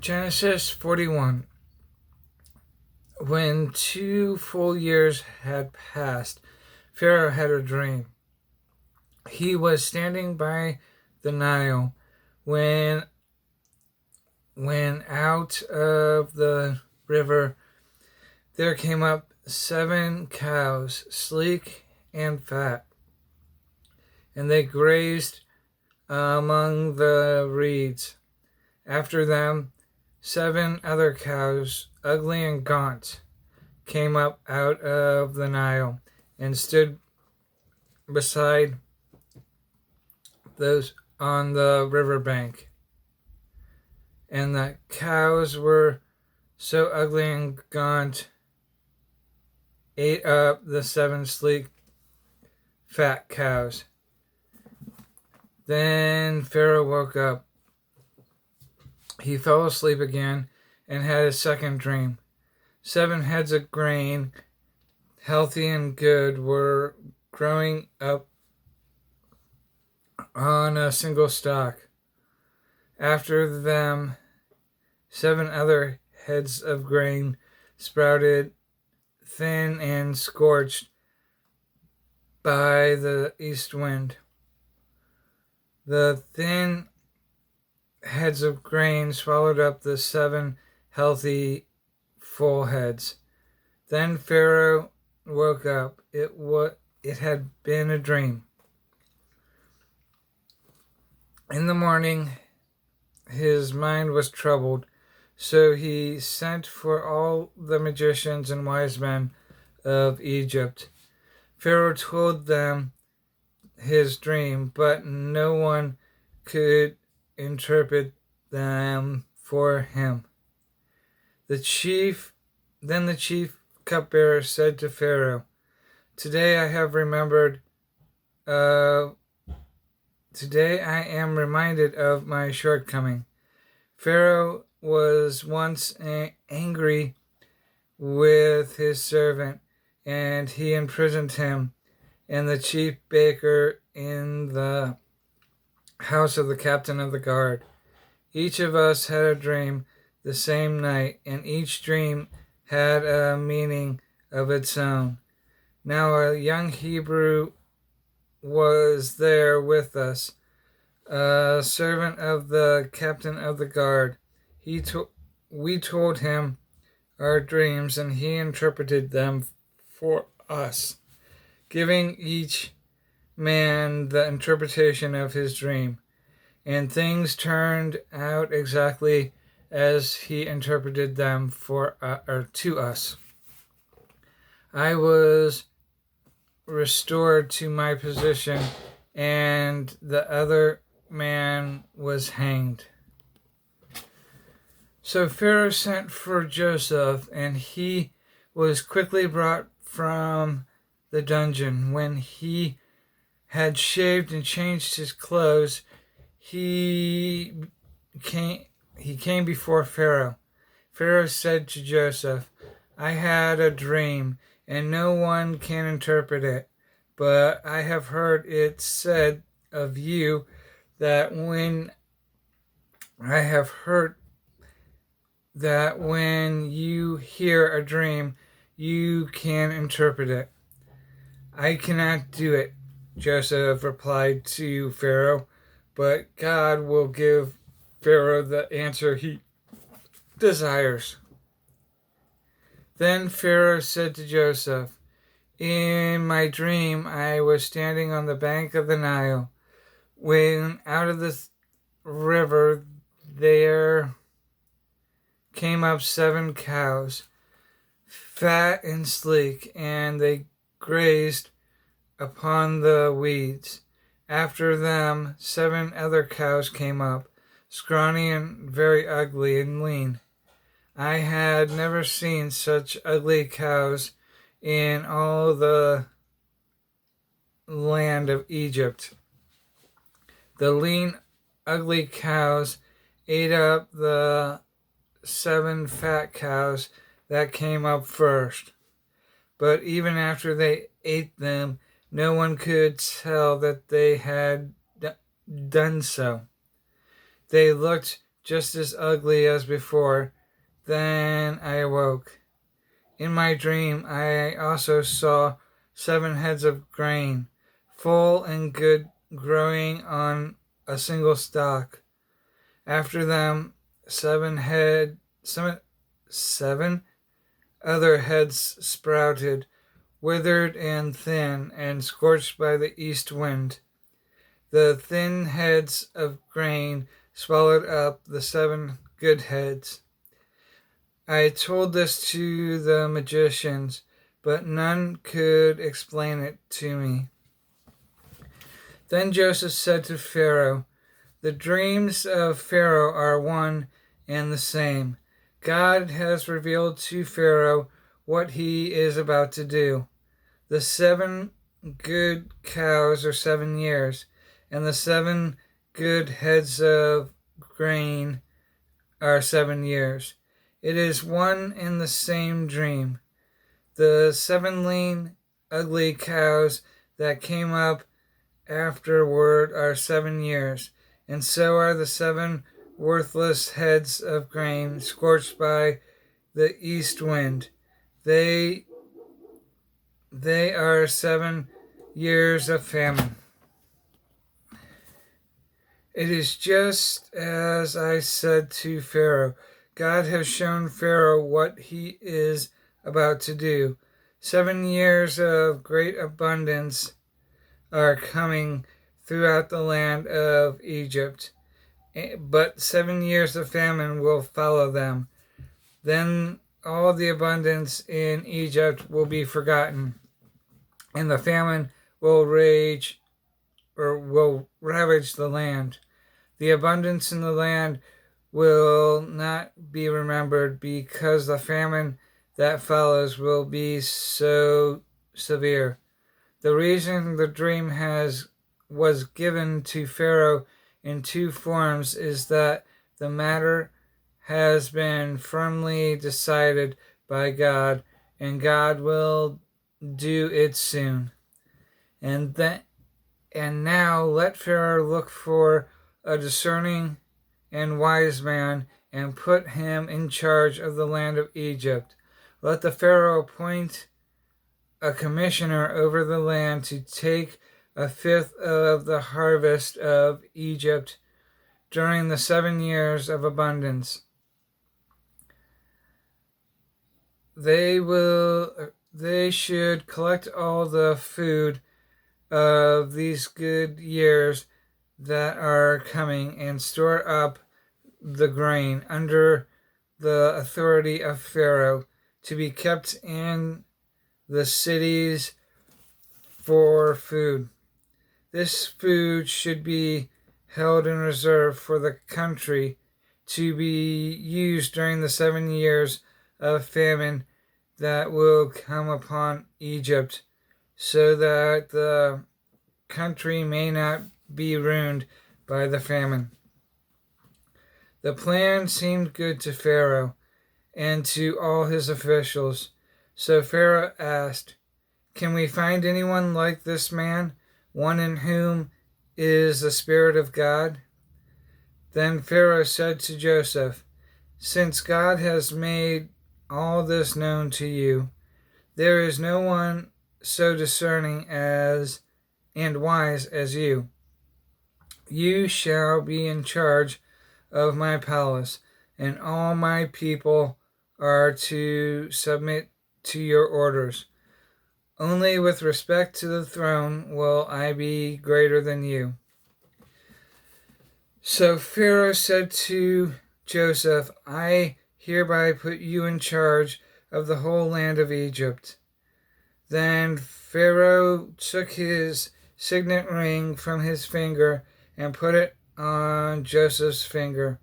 Genesis 41. When 2 full years had passed, Pharaoh had a dream. He was standing by the Nile when out of the river there came up 7 cows, sleek and fat, and they grazed among the reeds. After them, 7 other cows, ugly and gaunt, came up out of the Nile and stood beside those on the riverbank. And the cows were so ugly and gaunt, ate up the 7 sleek, fat cows. Then Pharaoh woke up. He fell asleep again and had a second dream. 7 heads of grain, healthy and good, were growing up on a single stalk. After them, 7 other heads of grain sprouted, thin and scorched by the east wind. The thin heads of grain swallowed up the 7 healthy, full heads. Then Pharaoh woke up. It had been a dream. In the morning, his mind was troubled, so he sent for all the magicians and wise men of Egypt. Pharaoh told them his dream, but no one could interpret them for him. Then the chief cupbearer said to Pharaoh, Today I am reminded of my shortcoming. Pharaoh was once angry with his servant, and he imprisoned him and the chief baker in the house of the captain of the guard. Each of us had a dream the same night, and each dream had a meaning of its own. Now a young Hebrew was there with us, a servant of the captain of the guard. We told him our dreams, and he interpreted them for us, giving each man the interpretation of his dream. And things turned out exactly as he interpreted them to us. I was restored to my position, and the other man was hanged. So Pharaoh sent for Joseph, and he was quickly brought from the dungeon. When he had shaved and changed his clothes, he came before Pharaoh. Pharaoh said to Joseph, I had a dream, and no one can interpret it, but I have heard it said of you that when you hear a dream, you can interpret it. I cannot do it, Joseph replied to Pharaoh, but God will give Pharaoh the answer he desires. Then Pharaoh said to Joseph, In my dream I was standing on the bank of the Nile, when out of the river there came up 7 cows, fat and sleek, and they grazed upon the weeds. After them 7 other cows came up, scrawny and very ugly and lean. I had never seen such ugly cows in all the land of Egypt. The lean, ugly cows ate up the 7 fat cows that came up first. But even after they ate them, no one could tell that they had done so. They looked just as ugly as before. Then I awoke. In my dream, I also saw 7 heads of grain, full and good, growing on a single stalk. After them, 7 other heads sprouted, withered and thin, and scorched by the east wind. The thin heads of grain swallowed up the 7 good heads. I told this to the magicians, but none could explain it to me. Then Joseph said to Pharaoh, "The dreams of Pharaoh are one and the same. God has revealed to Pharaoh what he is about to do. The 7 good cows are 7 years, and the 7 good heads of grain are 7 years. It is one and the same dream. The 7 lean, ugly cows that came up afterward are 7 years, and so are the 7 worthless heads of grain scorched by the east wind. They are 7 years of famine." It is just as I said to Pharaoh. God has shown Pharaoh what he is about to do. 7 years of great abundance are coming throughout the land of Egypt, but 7 years of famine will follow them. Then all the abundance in Egypt will be forgotten, and the famine will ravage the land. The abundance in the land will not be remembered, because the famine that follows will be so severe. The reason the dream was given to Pharaoh in 2 forms is that the matter has been firmly decided by God, and God will do it soon. And now let Pharaoh look for a discerning and wise man, and put him in charge of the land of Egypt. Let the Pharaoh appoint a commissioner over the land to take 1/5 of the harvest of Egypt during the 7 years of abundance. They should collect all the food of these good years that are coming, and store up the grain under the authority of Pharaoh, to be kept in the cities for food. This food should be held in reserve for the country, to be used during the 7 years of famine that will come upon Egypt, so that the country may not be ruined by the famine." The plan seemed good to Pharaoh and to all his officials. So Pharaoh asked, "Can we find anyone like this man, one in whom is the Spirit of God?" Then Pharaoh said to Joseph, "Since God has made all this known to you, there is no one so discerning and wise as you. You shall be in charge of my palace, and all my people are to submit to your orders. Only with respect to the throne will I be greater than you." So Pharaoh said to Joseph, "I hereby put you in charge of the whole land of Egypt." Then Pharaoh took his signet ring from his finger and put it on Joseph's finger.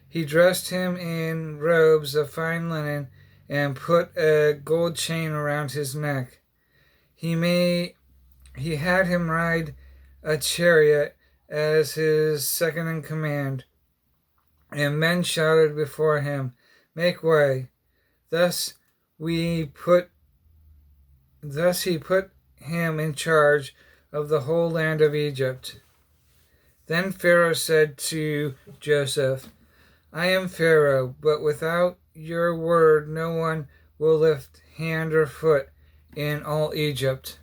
He dressed him in robes of fine linen and put a gold chain around his neck. He had him ride a chariot as his second in command, and men shouted before him, "Make way." Thus he put him in charge of the whole land of Egypt. Then Pharaoh said to Joseph, I am Pharaoh, but without your word no one will lift hand or foot in all Egypt.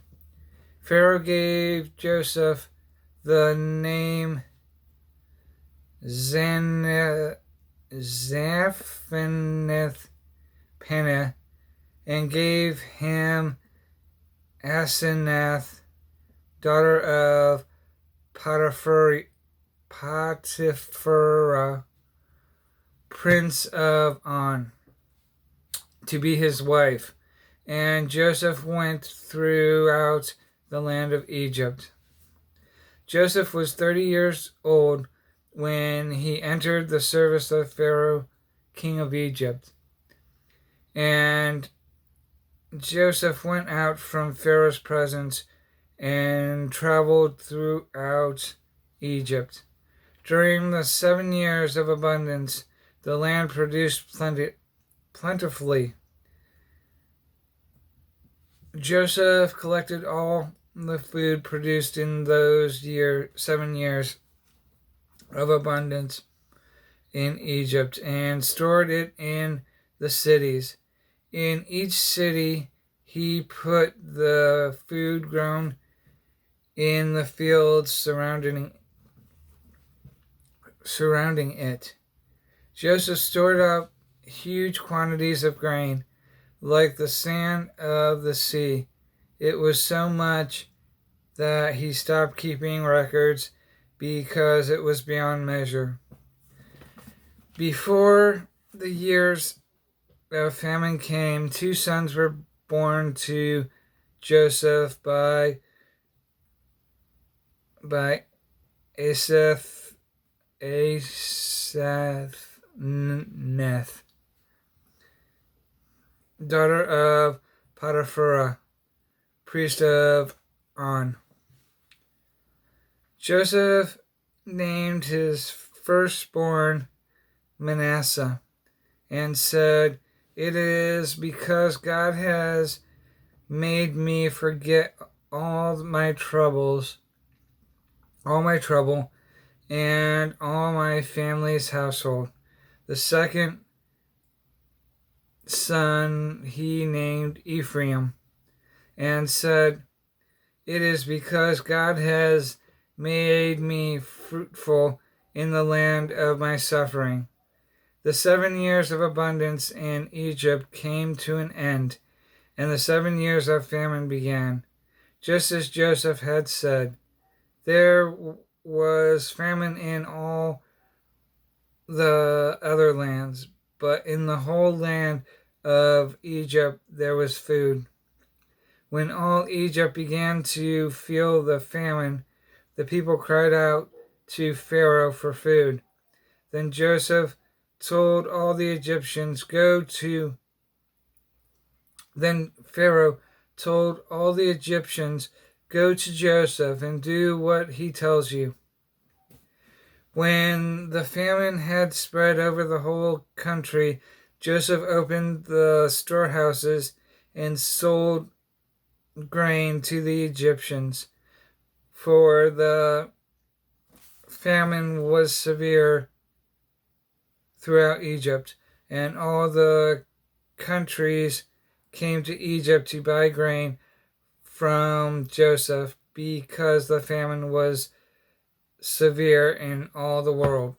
Pharaoh gave Joseph the name Zaphenath Paneah and gave him Asenath, daughter of Potiphar, prince of On, to be his wife. And Joseph went throughout the land of Egypt. Joseph was 30 years old when he entered the service of Pharaoh, king of Egypt. And Joseph went out from Pharaoh's presence and traveled throughout Egypt. During the 7 years of abundance, the land produced plentifully. Joseph collected all the food produced in those 7 years of abundance in Egypt and stored it in the cities. In each city, he put the food grown in the fields surrounding it. Joseph stored up huge quantities of grain, like the sand of the sea. It was so much that he stopped keeping records because it was beyond measure. Before the years of famine came, 2 sons were born to Joseph by Asenath, daughter of Potiphar, priest of On. Joseph named his firstborn Manasseh and said, "It is because God has made me forget all my trouble, and all my family's household." The second son he named Ephraim and said, "It is because God has made me fruitful in the land of my suffering." The 7 years of abundance in Egypt came to an end, and the 7 years of famine began. Just as Joseph had said, there was famine in all the other lands, but in the whole land of Egypt there was food. When all Egypt began to feel the famine, the people cried out to Pharaoh for food. Then Joseph told all the Egyptians, Then Pharaoh told all the Egyptians, "Go to Joseph and do what he tells you." When the famine had spread over the whole country, Joseph opened the storehouses and sold grain to the Egyptians, for the famine was severe throughout Egypt, and all the countries came to Egypt to buy grain from Joseph because the famine was severe in all the world.